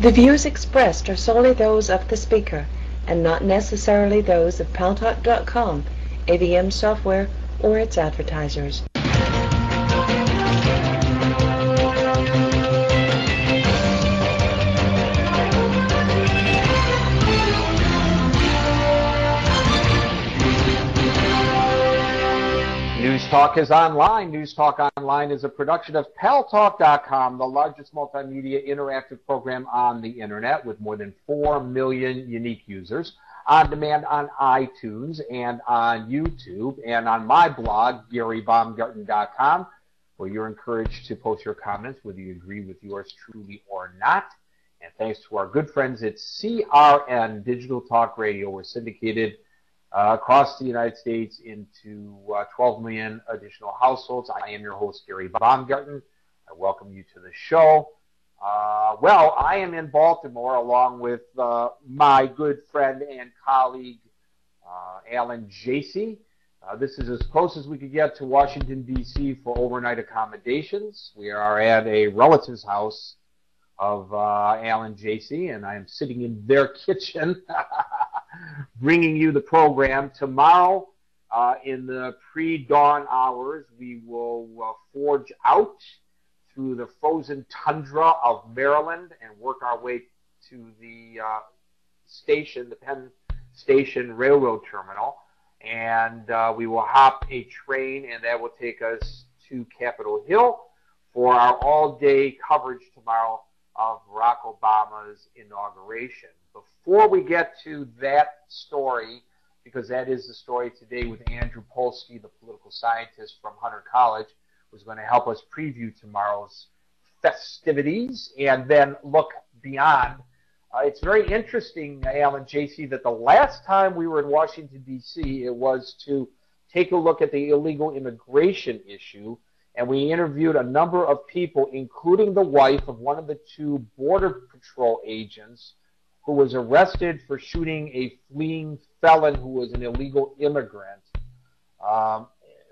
The views expressed are solely those of the speaker and not necessarily those of Paltalk.com, AVM software, or its advertisers. News Talk is online. News Talk Online is a production of Paltalk.com, the largest multimedia interactive program on the internet with more than 4 million unique users. On demand on iTunes and on YouTube and on my blog, GaryBaumgarten.com, where you're encouraged to post your comments, whether you agree with yours truly or not. And thanks to our good friends at CRN Digital Talk Radio, we're syndicated across the United States into 12 million additional households. I am your host, Gary Baumgarten. I welcome you to the show. Well, I am in Baltimore along with my good friend and colleague, Alan Jacey. This is as close as we could get to Washington, D.C. for overnight accommodations. We are at a relative's house of Alan Jacey, and I am sitting in their kitchen bringing you the program. Tomorrow, in the pre-dawn hours, we will forge out through the frozen tundra of Maryland and work our way to the station, the Penn Station Railroad Terminal. And we will hop a train, and that will take us to Capitol Hill for our all-day coverage tomorrow of Barack Obama's inauguration. Before we get to that story, because that is the story today with Andrew Polsky, the political scientist from Hunter College, who's going to help us preview tomorrow's festivities and then look beyond. It's very interesting, Alan Jacey, that the last time we were in Washington, D.C., it was to take a look at the illegal immigration issue, and we interviewed a number of people, including the wife of one of the two Border Patrol agents who was arrested for shooting a fleeing felon who was an illegal immigrant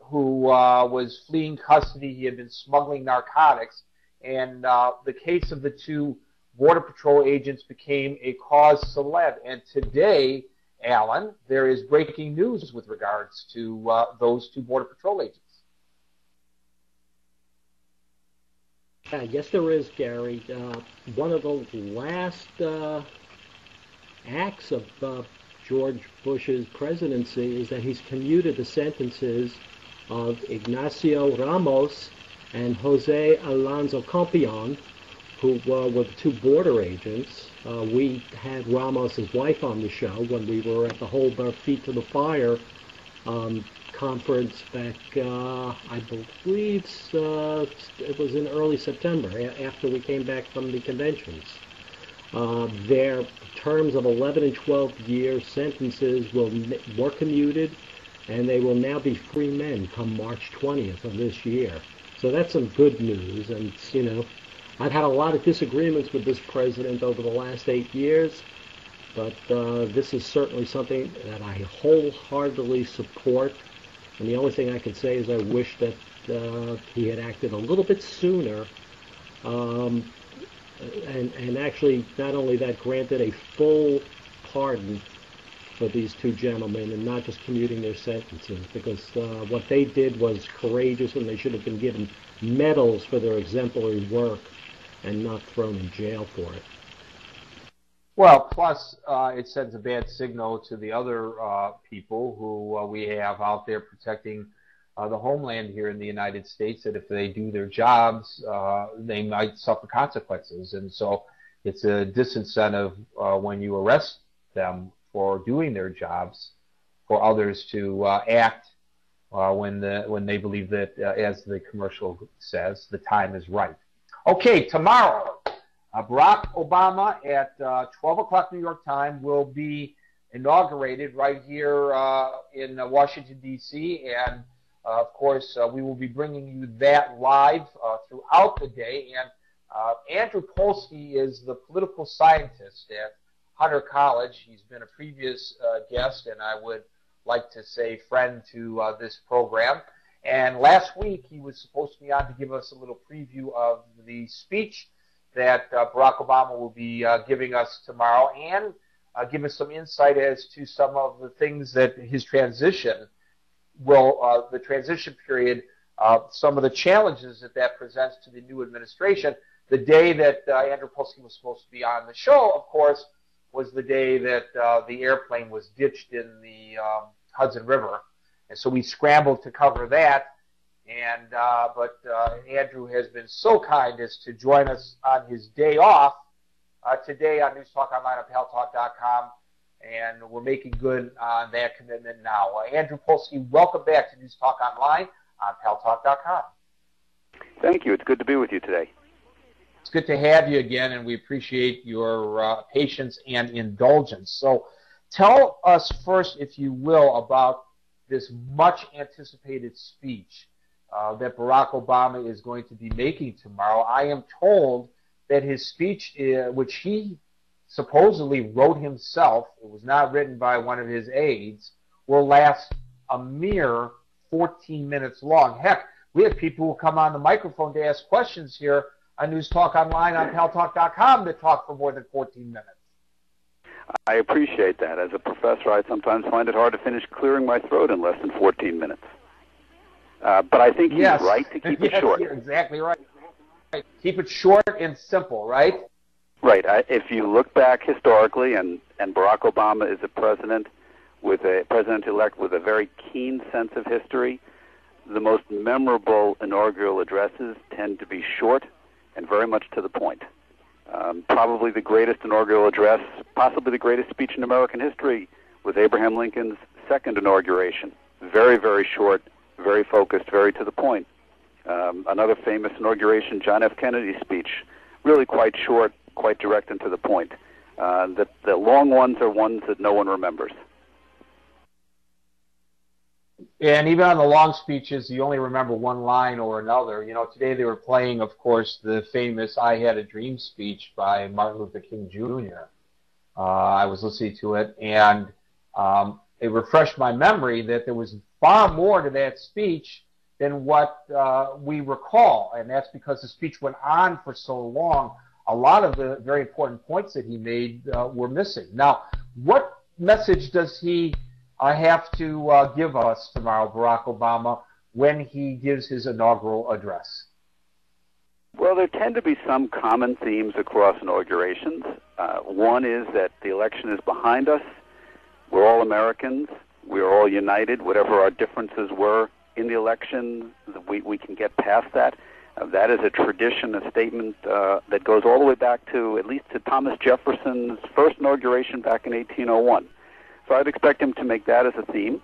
who was fleeing custody. He had been smuggling narcotics, and the case of the two Border Patrol agents became a cause célèbre. And today, Alan, there is breaking news with regards to those two Border Patrol agents. Yes, there is, Gary. One of the last acts of George Bush's presidency is that he's commuted the sentences of Ignacio Ramos and Jose Alonso Campion, who were the two border agents. We had Ramos's wife on the show when we were at the Hold Our Feet to the Fire conference back, I believe it was in early September, after we came back from the conventions. Their terms of 11 and 12-year sentences were commuted, and they will now be free men come March 20th of this year. So that's some good news. And, you know, I've had a lot of disagreements with this president over the last 8 years, but this is certainly something that I wholeheartedly support. And the only thing I can say is I wish that he had acted a little bit sooner, and actually not only that, granted a full pardon for these two gentlemen and not just commuting their sentences, because what they did was courageous, and they should have been given medals for their exemplary work and not thrown in jail for it. Well, plus it sends a bad signal to the other people who we have out there protecting the homeland here in the United States, that if they do their jobs, they might suffer consequences. And so it's a disincentive when you arrest them for doing their jobs for others to act when they believe that, as the commercial says, the time is right. Okay, tomorrow, Barack Obama at 12 o'clock New York time will be inaugurated right here in Washington, D.C., and of course, we will be bringing you that live throughout the day. And Andrew Polsky is the political scientist at Hunter College. He's been a previous guest, and I would like to say friend to this program. And last week, he was supposed to be on to give us a little preview of the speech that Barack Obama will be giving us tomorrow, and give us some insight as to some of the things that his transition will, the transition period, some of the challenges that presents to the new administration. The day that Andrew Polsky was supposed to be on the show, of course, was the day that the airplane was ditched in the Hudson River. And so we scrambled to cover that. And but Andrew has been so kind as to join us on his day off today on News Talk Online at Paltalk.com. And we're making good on that commitment now. Andrew Polsky, welcome back to News Talk Online on Paltalk.com. Thank you. It's good to be with you today. It's good to have you again, and we appreciate your patience and indulgence. So tell us first, if you will, about this much-anticipated speech that Barack Obama is going to be making tomorrow. I am told that his speech, which he supposedly wrote himself, it was not written by one of his aides, will last a mere 14 minutes long. Heck, we have people who come on the microphone to ask questions here on News Talk Online on Paltalk.com to talk for more than 14 minutes. I appreciate that. As a professor, I sometimes find it hard to finish clearing my throat in less than 14 minutes. But I think he's right to keep it short. You're exactly right. Keep it short and simple, right? Right. If you look back historically, and Barack Obama is a president-elect with a very keen sense of history, the most memorable inaugural addresses tend to be short and very much to the point. Probably the greatest inaugural address, possibly the greatest speech in American history, was Abraham Lincoln's second inauguration. Very, very short, very focused, very to the point. Another famous inauguration, John F. Kennedy's speech, really quite short, quite direct and to the point. The long ones are ones that no one remembers. And even on the long speeches, you only remember one line or another. You know, today they were playing, of course, the famous I Had a Dream speech by Martin Luther King Jr. I was listening to it, and it refreshed my memory that there was far more to that speech than what we recall. And that's because the speech went on for so long. A lot of the very important points that he made were missing. Now, what message does he have to give us tomorrow, Barack Obama, when he gives his inaugural address? Well, there tend to be some common themes across inaugurations. One is that the election is behind us. We're all Americans. We're all united. Whatever our differences were in the election, we can get past that. That is a tradition, a statement that goes all the way back to, at least to Thomas Jefferson's first inauguration back in 1801. So I'd expect him to make that as a theme.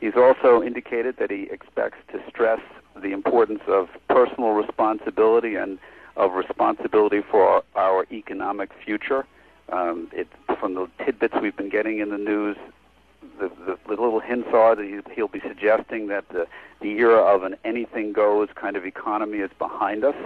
He's also indicated that he expects to stress the importance of personal responsibility and of responsibility for our economic future. From the tidbits we've been getting in the news, the little hints are that he'll be suggesting that the era of an anything-goes kind of economy is behind us.